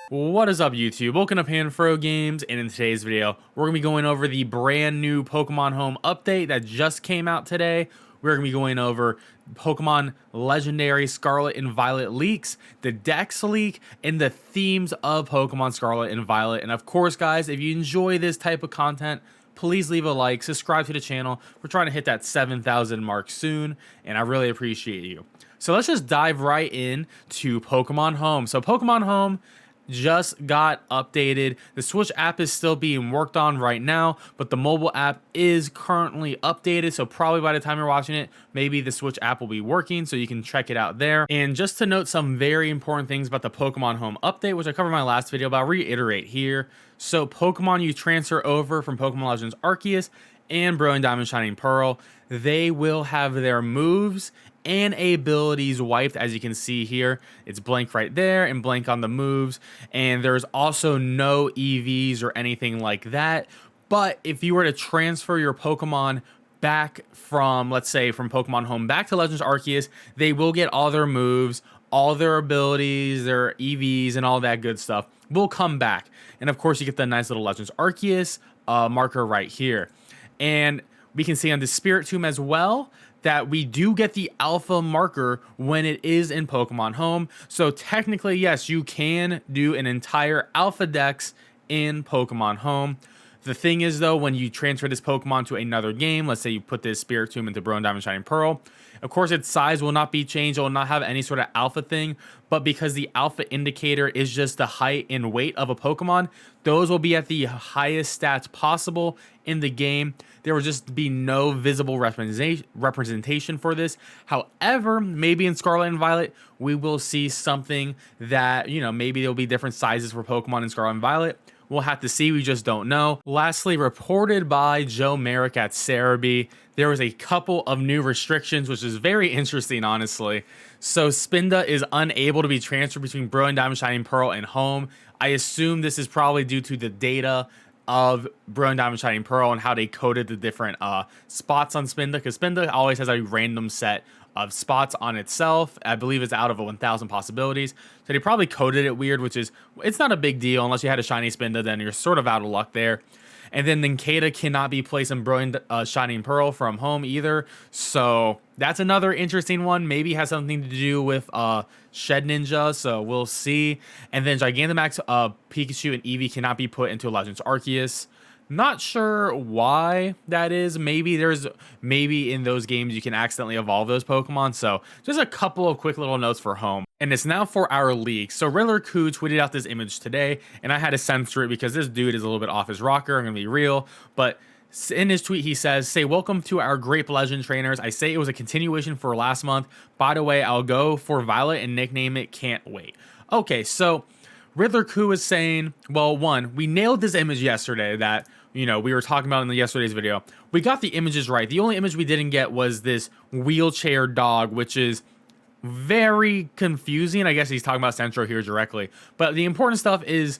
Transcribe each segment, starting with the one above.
What is up, YouTube? Welcome to Panfro Games, and in today's video, we're going to be going over the brand new Pokemon Home update that just came out today. We're going to be going over Pokemon Legendary Scarlet and Violet leaks, the DEX leak, and the themes of Pokemon Scarlet and Violet. And of course, guys, if you enjoy this type of content, please leave a like, subscribe to the channel. We're trying to hit that 7,000 mark soon, and I really appreciate you. So let's just dive right in to Pokemon Home. So Pokemon Home just got updated. The Switch app is still being worked on right now, but the mobile app is currently updated, so probably by the time you're watching it, maybe the Switch app will be working, so you can check it out there. And just to note some very important things about the Pokemon Home update, which I covered in my last video, but I'll reiterate here. So Pokemon you transfer over from Pokemon Legends Arceus and Brilliant Diamond Shining Pearl, they will have their moves and abilities wiped. As you can see here, it's blank right there and blank on the moves, and there's also no EVs or anything like that. But if you were to transfer your Pokemon back from, let's say, from Pokemon Home back to Legends Arceus, they will get all their moves, all their abilities, their EVs, and all that good stuff will come back. And of course, you get the nice little Legends Arceus marker right here. And we can see on the Spirit Tomb as well that we do get the alpha marker when it is in Pokemon Home. So technically, yes, you can do an entire alpha dex in Pokemon Home. The thing is, though, when you transfer this Pokemon to another game, let's say you put this Spirit Tomb into Brilliant Diamond Shining Pearl, of course, its size will not be changed. It will not have any sort of alpha thing, but because the alpha indicator is just the height and weight of a Pokemon, those will be at the highest stats possible in the game. There will just be no visible representation for this. However, maybe in Scarlet and Violet, we will see something that, you know, maybe there'll be different sizes for Pokemon in Scarlet and Violet. We'll have to see, we just don't know. Lastly, reported by Joe Merrick at Cerebi, there was a couple of new restrictions, which is very interesting, honestly. So Spinda is unable to be transferred between Brilliant Diamond Shining Pearl and Home. I assume this is probably due to the data of Brilliant Diamond Shining Pearl and how they coded the different spots on Spinda, because Spinda always has a random set of spots on itself. I believe it's out of 1,000 possibilities. So they probably coded it weird, which is, it's not a big deal unless you had a shiny Spinda, then you're sort of out of luck there. And then Nincada cannot be placed in Brilliant Shining Pearl from Home either. So that's another interesting one. Maybe has something to do with Shed Ninja, so we'll see. And then Gigantamax, Pikachu, and Eevee cannot be put into Legends Arceus. Not sure why that is. Maybe in those games you can accidentally evolve those Pokemon. So just a couple of quick little notes for Home. And it's now for our leak. So Riddler Koo tweeted out this image today, and I had to censor it because this dude is a little bit off his rocker. I'm gonna be real, but in his tweet, he says, "Say welcome to our Grape Legend trainers. I say it was a continuation for last month. By the way, I'll go for Violet and nickname it Can't Wait." Okay, so Riddler Koo is saying, well, one, we nailed this image yesterday that, you know, we were talking about in yesterday's video. We got the images right. The only image we didn't get was this wheelchair dog, which is very confusing. I guess he's talking about Centro here directly. But the important stuff is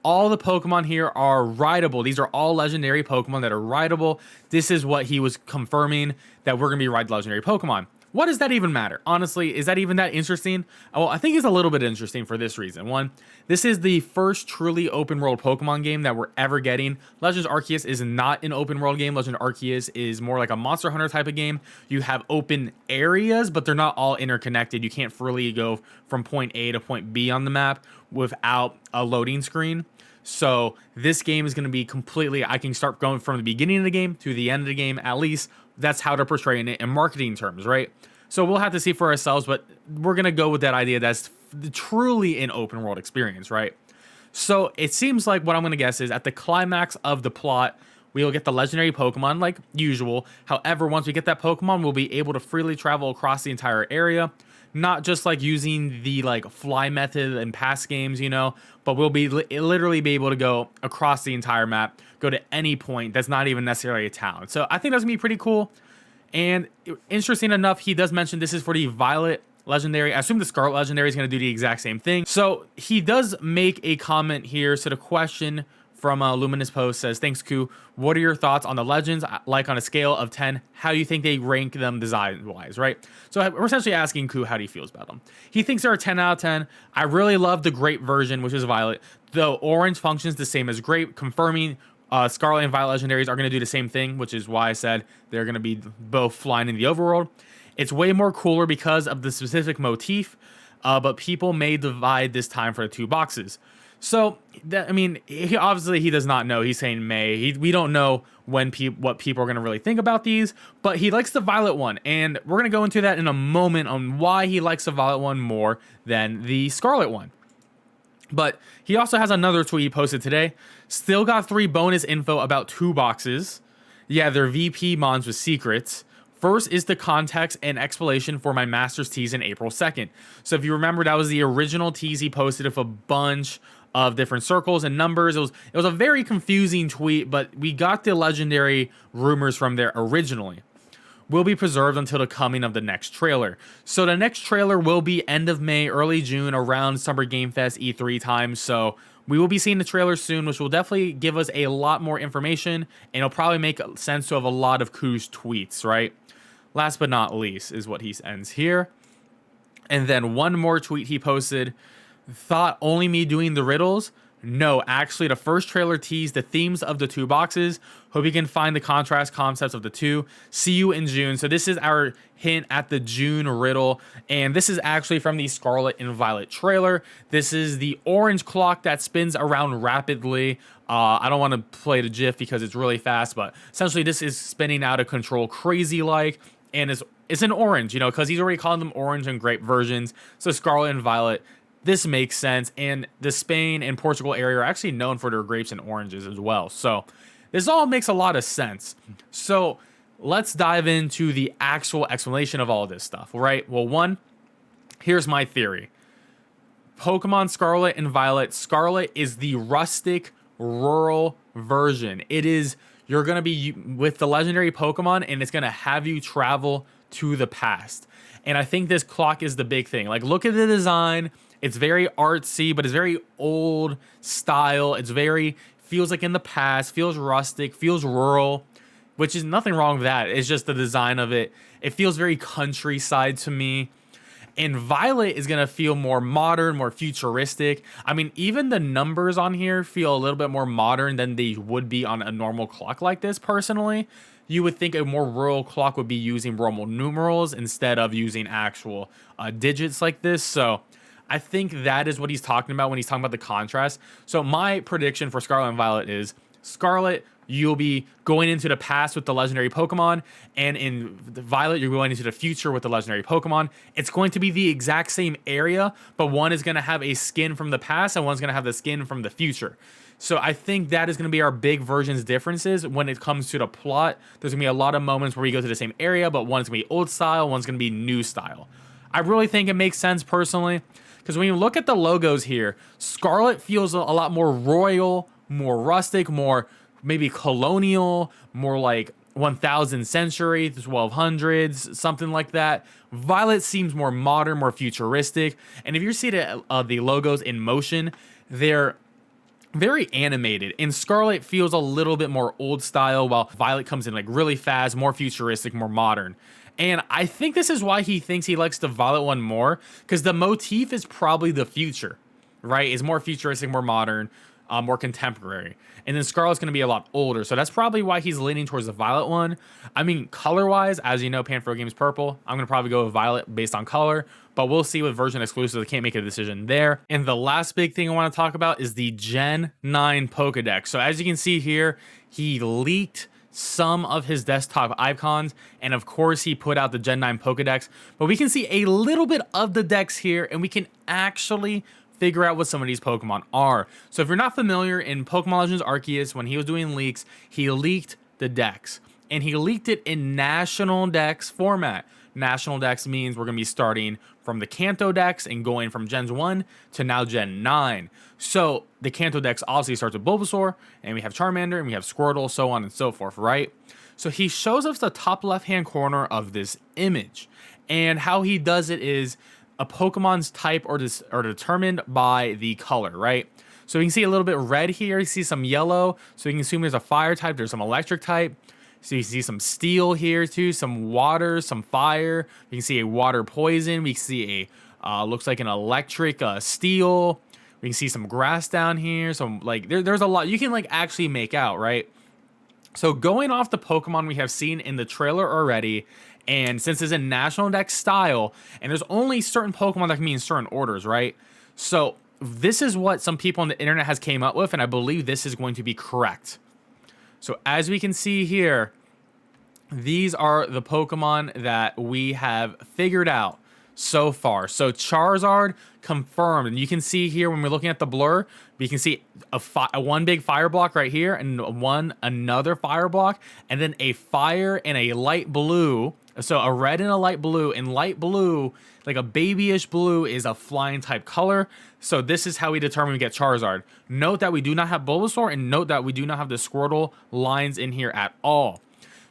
all the Pokemon here are rideable. These are all legendary Pokemon that are rideable. This is what he was confirming, that we're going to be ride legendary Pokemon. What does that even matter? Honestly, is that even that interesting? Well, I think it's a little bit interesting for this reason. One, this is the first truly open world Pokemon game that we're ever getting. Legends Arceus is not an open world game. Legends Arceus is more like a Monster Hunter type of game. You have open areas, but they're not all interconnected. You can't freely go from point A to point B on the map without a loading screen. So this game is going to be completely, I can start going from the beginning of the game to the end of the game. At least that's how they're portraying it in marketing terms, right? So we'll have to see for ourselves, but we're going to go with that idea that's truly an open world experience, right? So it seems like what I'm going to guess is at the climax of the plot, we'll get the legendary Pokemon like usual. However, once we get that Pokemon, we'll be able to freely travel across the entire area. Not just like using the like fly method in past games, you know, but we'll be literally be able to go across the entire map, go to any point that's not even necessarily a town. So I think that's gonna be pretty cool. And interesting enough, he does mention this is for the Violet Legendary. I assume the Scarlet Legendary is going to do the exact same thing. So he does make a comment here. So the question from Luminous Post says, thanks, Ku. What are your thoughts on the legends? Like on a scale of 10, how do you think they rank them design-wise, right? So we're essentially asking Ku how he feels about them. He thinks they're a 10 out of 10. I really love the grape version, which is Violet. The orange functions the same as grape, confirming Scarlet and Violet legendaries are going to do the same thing, which is why I said they're going to be both flying in the overworld. It's way more cooler because of the specific motif, but people may divide this time for the 2 boxes. So, I mean, he does not know. He's saying May. We don't know what people are going to really think about these, but he likes the Violet one, and we're going to go into that in a moment on why he likes the Violet one more than the Scarlet one. But he also has another tweet he posted today. Still got 3 bonus info about 2 boxes. Yeah, they're VP mons with secrets. First is the context and explanation for my Masters tease in April 2nd. So if you remember, that was the original tease he posted with a bunch of different circles and numbers. It was a very confusing tweet, but we got the legendary rumors from there originally. Will be preserved until the coming of the next trailer. So the next trailer will be end of May, early June, around Summer Game Fest E3 time. So we will be seeing the trailer soon, which will definitely give us a lot more information, and it'll probably make sense to have a lot of Ku's tweets, right? Last but not least is what he ends here. And then one more tweet he posted. Thought only me doing the riddles? No, actually the first trailer teased the themes of the 2 boxes. Hope you can find the contrast concepts of the 2. See you in June. So this is our hint at the June riddle, and this is actually from the Scarlet and Violet trailer. This is the orange clock that spins around rapidly. I don't want to play the GIF because it's really fast, but essentially this is spinning out of control crazy like, and it's an orange, because he's already calling them orange and grape versions. So Scarlet and Violet, this makes sense, and the Spain and Portugal area are actually known for their grapes and oranges as well. So this all makes a lot of sense. So let's dive into the actual explanation of all of this stuff, right? Well, one, here's my theory. Pokemon Scarlet and Violet. Scarlet is the rustic, rural version. It is, you're going to be with the legendary Pokemon, and it's going to have you travel to the past. And I think this clock is the big thing. Like, look at the design. It's very artsy, but it's very old style. Feels like in the past, feels rustic, feels rural, which is nothing wrong with that. It's just the design of it. It feels very countryside to me. And Violet is going to feel more modern, more futuristic. I mean, even the numbers on here feel a little bit more modern than they would be on a normal clock like this, personally. You would think a more rural clock would be using Roman numerals instead of using actual digits like this. So I think that is what he's talking about when he's talking about the contrast. So my prediction for Scarlet and Violet is Scarlet, you'll be going into the past with the legendary Pokemon, and in Violet, you're going into the future with the legendary Pokemon. It's going to be the exact same area, but one is going to have a skin from the past and one's going to have the skin from the future. So I think that is going to be our big versions differences when it comes to the plot. There's going to be a lot of moments where we go to the same area, but one's going to be old style, one's going to be new style. I really think it makes sense personally, because when you look at the logos here, Scarlet feels a lot more royal, more rustic, more maybe colonial, more like 1000th century, the 1200s, something like that. Violet seems more modern, more futuristic. And if you see the logos in motion, they're very animated, and Scarlet feels a little bit more old style, while Violet comes in like really fast, more futuristic, more modern. And I think this is why he thinks he likes the Violet one more, because the motif is probably the future, right? It's more futuristic, more modern, more contemporary. And then Scarlet's going to be a lot older, so that's probably why he's leaning towards the Violet one. I mean, color-wise, as you know, Panfro Games purple. I'm going to probably go with Violet based on color, but we'll see with version exclusives. I can't make a decision there. And the last big thing I want to talk about is the Gen 9 Pokedex. So as you can see here, he leaked some of his desktop icons, and of course he put out the Gen 9 Pokedex, but we can see a little bit of the dex here, and we can actually figure out what some of these Pokemon are. So if you're not familiar, in Pokemon Legends Arceus, when he was doing leaks, he leaked the dex, and he leaked it in National Dex format. National Dex means we're going to be starting from the Kanto Dex and going from Gen 1 to now Gen 9. So the Kanto Dex obviously starts with Bulbasaur, and we have Charmander, and we have Squirtle, so on and so forth, right? So he shows us the top left-hand corner of this image, and how he does it is a Pokemon's type are determined by the color, right? So you can see a little bit red here. You see some yellow. So you can assume there's a fire type. There's some electric type. So you see some steel here too, some water, some fire. You can see a water poison. We can see a looks like an electric steel. We can see some grass down here. So like there's a lot you can like actually make out, right? So going off the Pokemon we have seen in the trailer already, and since it's in National Dex style, and there's only certain Pokemon that can be in certain orders, right? So this is what some people on the internet has came up with, and I believe this is going to be correct. So as we can see here, these are the Pokemon that we have figured out so far. So Charizard confirmed, and you can see here when we're looking at the blur, we can see a one big fire block right here, and another fire block, and then a fire and a light blue. So a red and a light blue, and light blue, like a babyish blue, is a flying type color. So this is how we determine we get Charizard. Note that we do not have Bulbasaur, and note that we do not have the Squirtle lines in here at all.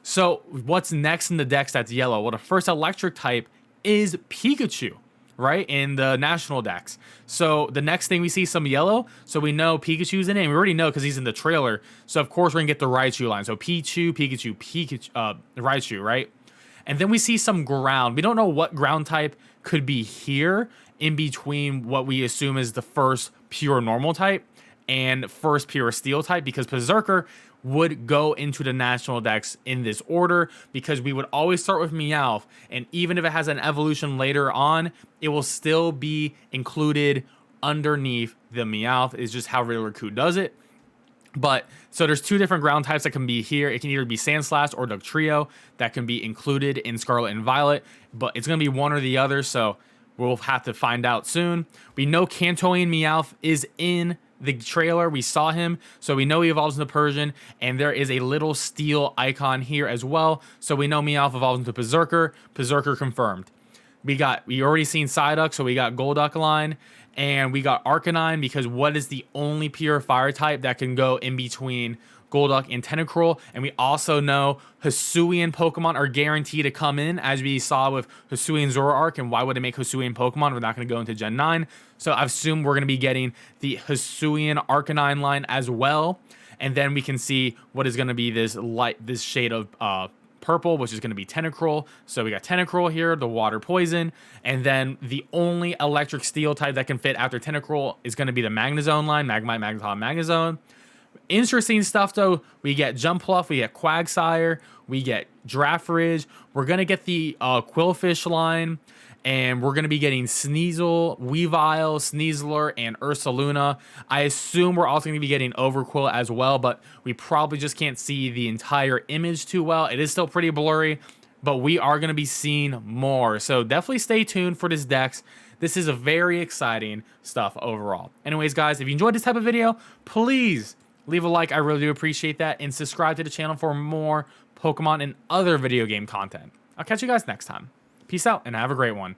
So what's next in the Dex that's yellow? Well, the first electric type is Pikachu, right, in the National Dex. So the next thing we see some yellow, so we know Pikachu's in it, and we already know because he's in the trailer. So of course we're gonna get the Raichu line. So Pikachu, Raichu, right? And then we see some ground. We don't know what ground type could be here in between what we assume is the first pure normal type and first pure steel type, because Berserker would go into the National Dex in this order, because we would always start with Meowth, and even if it has an evolution later on, it will still be included underneath the Meowth. Is just how Riddle does it. But so there's two different ground types that can be here. It can either be Sandslash or Dugtrio that can be included in Scarlet and Violet, but it's going to be one or the other, so we'll have to find out soon. We know Kantoian Meowth is in the trailer. We saw him, so we know he evolves into Persian, and there is a little steel icon here as well, so we know Meowth evolves into Berserker. Berserker confirmed. We already seen Psyduck, so we got Golduck line, and we got Arcanine, because what is the only pure fire type that can go in between Golduck and Tentacruel? And we also know Hisuian Pokemon are guaranteed to come in, as we saw with Hisuian Zoroark. And why would it make Hisuian Pokemon? We're not going to go into Gen 9. So I assume we're going to be getting the Hisuian Arcanine line as well. And then we can see what is going to be this shade of purple, which is going to be Tentacruel. So we got Tentacruel here, the water poison, and then the only electric steel type that can fit after Tentacruel is going to be the Magnezone line, Magnemite, Magneton, Magnezone. Interesting stuff though. We get Jumpluff, we get Quagsire, we get Draftridge. We're going to get the Quillfish line, and we're going to be getting Sneasel, Weavile, Sneasler, and Ursaluna. I assume we're also going to be getting Overqwil as well, but we probably just can't see the entire image too well. It is still pretty blurry, but we are going to be seeing more. So definitely stay tuned for this Dex. This is a very exciting stuff overall. Anyways, guys, if you enjoyed this type of video, please leave a like. I really do appreciate that. And subscribe to the channel for more Pokemon and other video game content. I'll catch you guys next time. Peace out and have a great one.